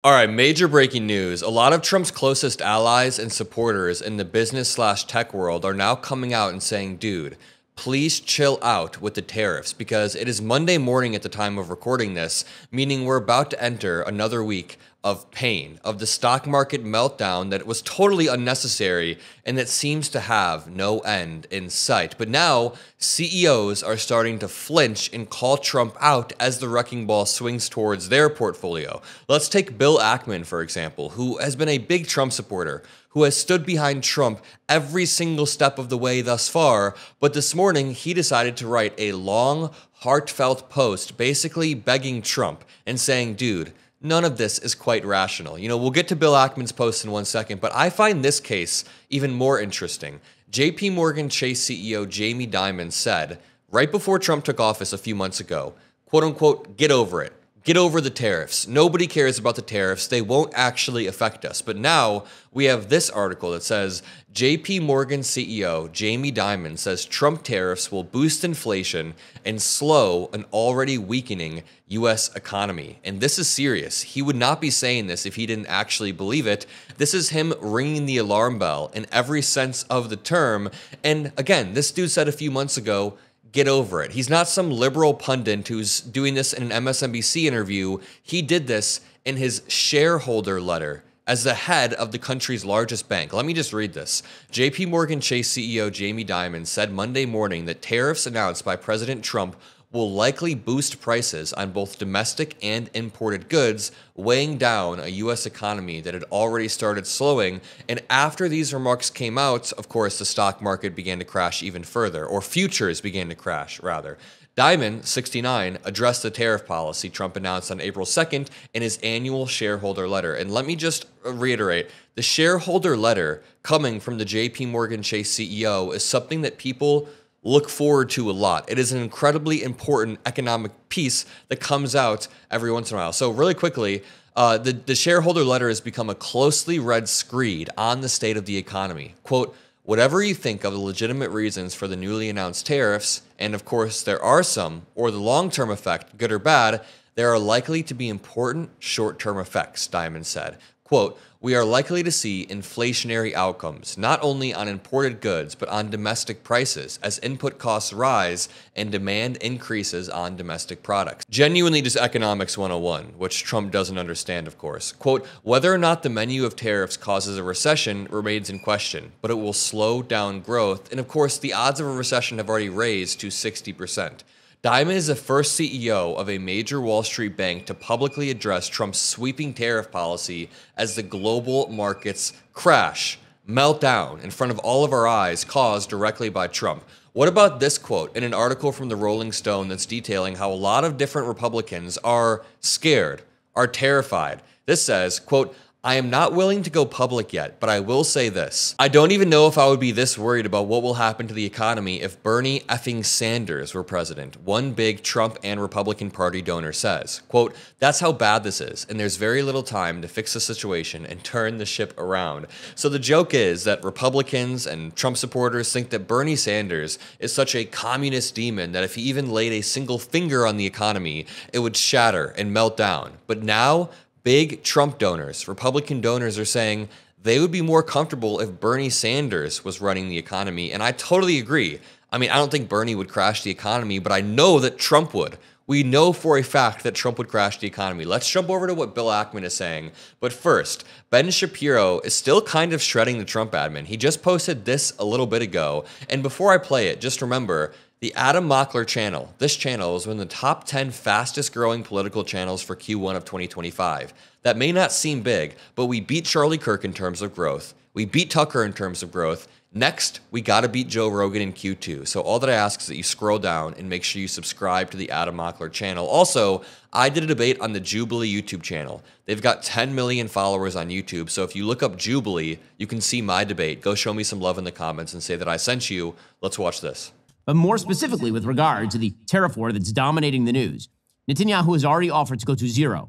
All right, major breaking news. A lot of Trump's closest allies and supporters in the business/tech world are now coming out and saying, dude, please chill out with the tariffs because it is Monday morning at the time of recording this, meaning we're about to enter another week of pain, of the stock market meltdown that was totally unnecessary and that seems to have no end in sight. But now CEOs are starting to flinch and call Trump out as the wrecking ball swings towards their portfolio. Let's take Bill Ackman, for example, who has been a big Trump supporter, who has stood behind Trump every single step of the way thus far, but this morning he decided to write a long, heartfelt post basically begging Trump and saying, dude, none of this is quite rational. You know, we'll get to Bill Ackman's post in 1 second, but I find this case even more interesting. JP Morgan Chase CEO Jamie Dimon said, right before Trump took office a few months ago, quote unquote, get over it. Get over the tariffs. Nobody cares about the tariffs. They won't actually affect us. But now we have this article that says JP Morgan CEO Jamie Dimon says Trump tariffs will boost inflation and slow an already weakening U.S. economy. And this is serious. He would not be saying this if he didn't actually believe it. This is him ringing the alarm bell in every sense of the term. And again, this dude said a few months ago, get over it. He's not some liberal pundit who's doing this in an MSNBC interview. He did this in his shareholder letter as the head of the country's largest bank. Let me just read this. JP Morgan Chase CEO Jamie Dimon said Monday morning that tariffs announced by President Trump will likely boost prices on both domestic and imported goods, weighing down a U.S. economy that had already started slowing. And after these remarks came out, of course, the stock market began to crash even further, or futures began to crash, rather. Dimon, 69, addressed the tariff policy Trump announced on April 2nd in his annual shareholder letter. And let me just reiterate, the shareholder letter coming from the JP Morgan Chase CEO is something that people look forward to a lot. It is an incredibly important economic piece that comes out every once in a while. So really quickly, the shareholder letter has become a closely read screed on the state of the economy. Quote, whatever you think of the legitimate reasons for the newly announced tariffs, and of course there are some, or the long-term effect, good or bad, there are likely to be important short-term effects, Dimon said. Quote, we are likely to see inflationary outcomes, not only on imported goods, but on domestic prices as input costs rise and demand increases on domestic products. Genuinely just economics 101, which Trump doesn't understand, of course. Quote, whether or not the menu of tariffs causes a recession remains in question, but it will slow down growth. And of course, the odds of a recession have already raised to 60%. Dimon is the first CEO of a major Wall Street bank to publicly address Trump's sweeping tariff policy as the global markets crash, melt down in front of all of our eyes, caused directly by Trump. What about this quote in an article from the Rolling Stone that's detailing how a lot of different Republicans are scared, are terrified? This says, quote, I am not willing to go public yet, but I will say this. I don't even know if I would be this worried about what will happen to the economy if Bernie effing Sanders were president, one big Trump and Republican Party donor says. Quote, that's how bad this is, and there's very little time to fix the situation and turn the ship around. So the joke is that Republicans and Trump supporters think that Bernie Sanders is such a communist demon that if he even laid a single finger on the economy, it would shatter and melt down. But now, big Trump donors, Republican donors are saying they would be more comfortable if Bernie Sanders was running the economy. And I totally agree. I mean, I don't think Bernie would crash the economy, but I know that Trump would. We know for a fact that Trump would crash the economy. Let's jump over to what Bill Ackman is saying. But first, Ben Shapiro is still kind of shredding the Trump admin. He just posted this a little bit ago. And before I play it, just remember, the Mockler channel. This channel is one of the top 10 fastest growing political channels for Q1 of 2025. That may not seem big, but we beat Charlie Kirk in terms of growth. We beat Tucker in terms of growth. Next, we got to beat Joe Rogan in Q2. So all that I ask is that you scroll down and make sure you subscribe to the Mockler channel. Also, I did a debate on the Jubilee YouTube channel. They've got 10 million followers on YouTube. So if you look up Jubilee, you can see my debate. Go show me some love in the comments and say that I sent you. Let's watch this. But more specifically with regard to the tariff war that's dominating the news, Netanyahu has already offered to go to zero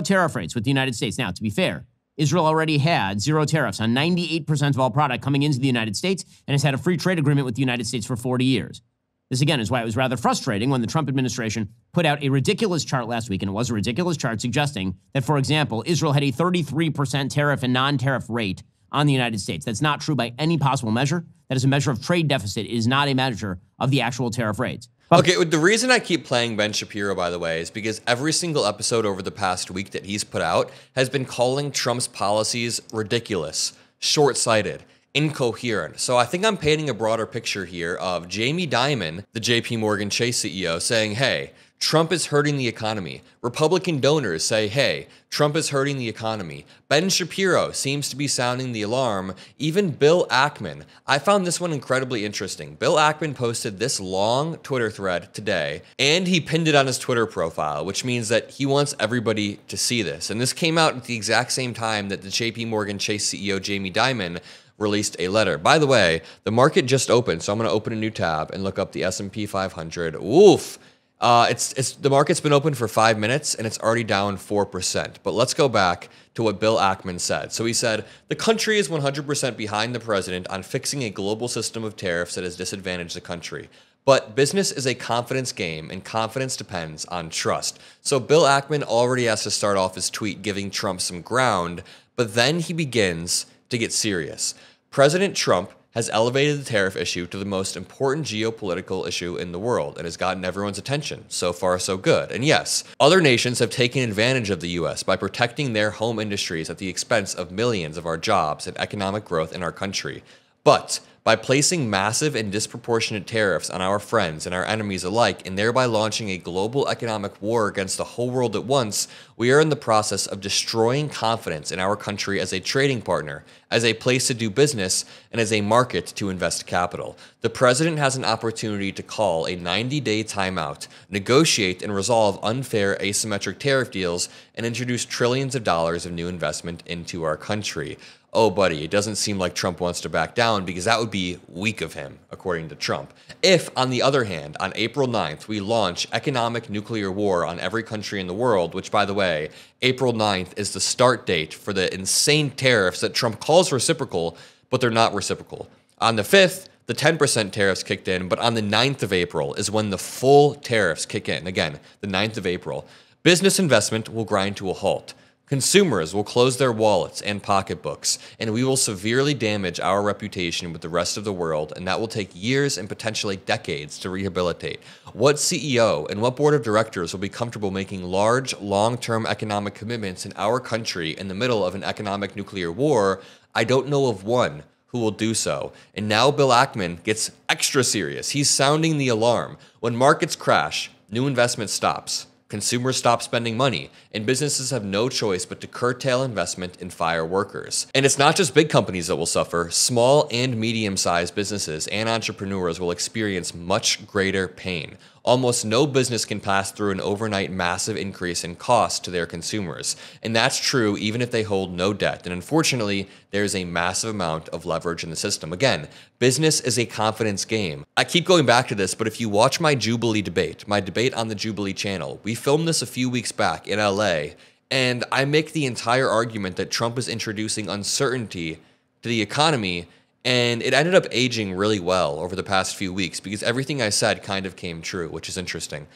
tariff rates with the United States. Now, to be fair, Israel already had zero tariffs on 98% of all product coming into the United States and has had a free trade agreement with the United States for 40 years. This, again, is why it was rather frustrating when the Trump administration put out a ridiculous chart last week, and it was a ridiculous chart suggesting that, for example, Israel had a 33% tariff and non-tariff rate on the United States. That's not true by any possible measure. That is a measure of trade deficit. It is not a measure of the actual tariff rates. Okay, the reason I keep playing Ben Shapiro, by the way, is because every single episode over the past week that he's put out has been calling Trump's policies ridiculous, short-sighted, incoherent. So I think I'm painting a broader picture here of Jamie Dimon, the JP Morgan Chase CEO, saying, hey, Trump is hurting the economy. Republican donors say, hey, Trump is hurting the economy. Ben Shapiro seems to be sounding the alarm. Even Bill Ackman. I found this one incredibly interesting. Bill Ackman posted this long Twitter thread today, and he pinned it on his Twitter profile, which means that he wants everybody to see this. And this came out at the exact same time that the JP Morgan Chase CEO, Jamie Dimon, released a letter. By the way, the market just opened, so I'm going to open a new tab and look up the S&P 500. Oof. The market's been open for 5 minutes and it's already down 4%. But let's go back to what Bill Ackman said. So he said, the country is 100% behind the president on fixing a global system of tariffs that has disadvantaged the country. But business is a confidence game, and confidence depends on trust. So Bill Ackman already has to start off his tweet giving Trump some ground, but then he begins to get serious. President Trump has elevated the tariff issue to the most important geopolitical issue in the world and has gotten everyone's attention. So far, so good. And yes, other nations have taken advantage of the U.S. by protecting their home industries at the expense of millions of our jobs and economic growth in our country. But by placing massive and disproportionate tariffs on our friends and our enemies alike, and thereby launching a global economic war against the whole world at once, we are in the process of destroying confidence in our country as a trading partner, as a place to do business, and as a market to invest capital. The president has an opportunity to call a 90-day timeout, negotiate and resolve unfair asymmetric tariff deals, and introduce trillions of dollars of new investment into our country. Oh, buddy, it doesn't seem like Trump wants to back down, because that would be weak of him, according to Trump. If, on the other hand, on April 9th, we launch economic nuclear war on every country in the world, which, by the way, April 9th is the start date for the insane tariffs that Trump calls reciprocal, but they're not reciprocal. On the 5th, the 10% tariffs kicked in, but on the 9th of April is when the full tariffs kick in. Again, the 9th of April. Business investment will grind to a halt. Consumers will close their wallets and pocketbooks, and we will severely damage our reputation with the rest of the world, and that will take years and potentially decades to rehabilitate. What CEO and what board of directors will be comfortable making large, long-term economic commitments in our country in the middle of an economic nuclear war? I don't know of one who will do so. And now Bill Ackman gets extra serious. He's sounding the alarm. When markets crash, new investment stops. Consumers stop spending money, and businesses have no choice but to curtail investment and fire workers. And it's not just big companies that will suffer. Small and medium-sized businesses and entrepreneurs will experience much greater pain. Almost no business can pass through an overnight massive increase in cost to their consumers. And that's true even if they hold no debt. And unfortunately, there's a massive amount of leverage in the system. Again, business is a confidence game. I keep going back to this, but if you watch my Jubilee debate, my debate on the Jubilee channel, we filmed this a few weeks back in LA, and I make the entire argument that Trump is introducing uncertainty to the economy. And it ended up aging really well over the past few weeks because everything I said kind of came true, which is interesting.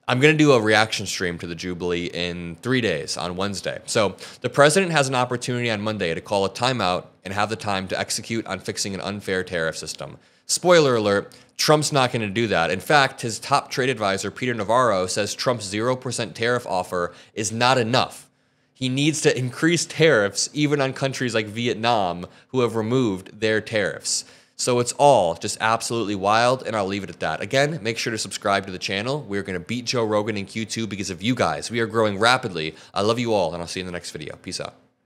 I'm going to do a reaction stream to the Jubilee in 3 days on Wednesday. So the president has an opportunity on Monday to call a timeout and have the time to execute on fixing an unfair tariff system. Spoiler alert, Trump's not going to do that. In fact, his top trade advisor, Peter Navarro, says Trump's 0% tariff offer is not enough. He needs to increase tariffs even on countries like Vietnam who have removed their tariffs. So it's all just absolutely wild, and I'll leave it at that. Again, make sure to subscribe to the channel. We're going to beat Joe Rogan in Q2 because of you guys. We are growing rapidly. I love you all, and I'll see you in the next video. Peace out.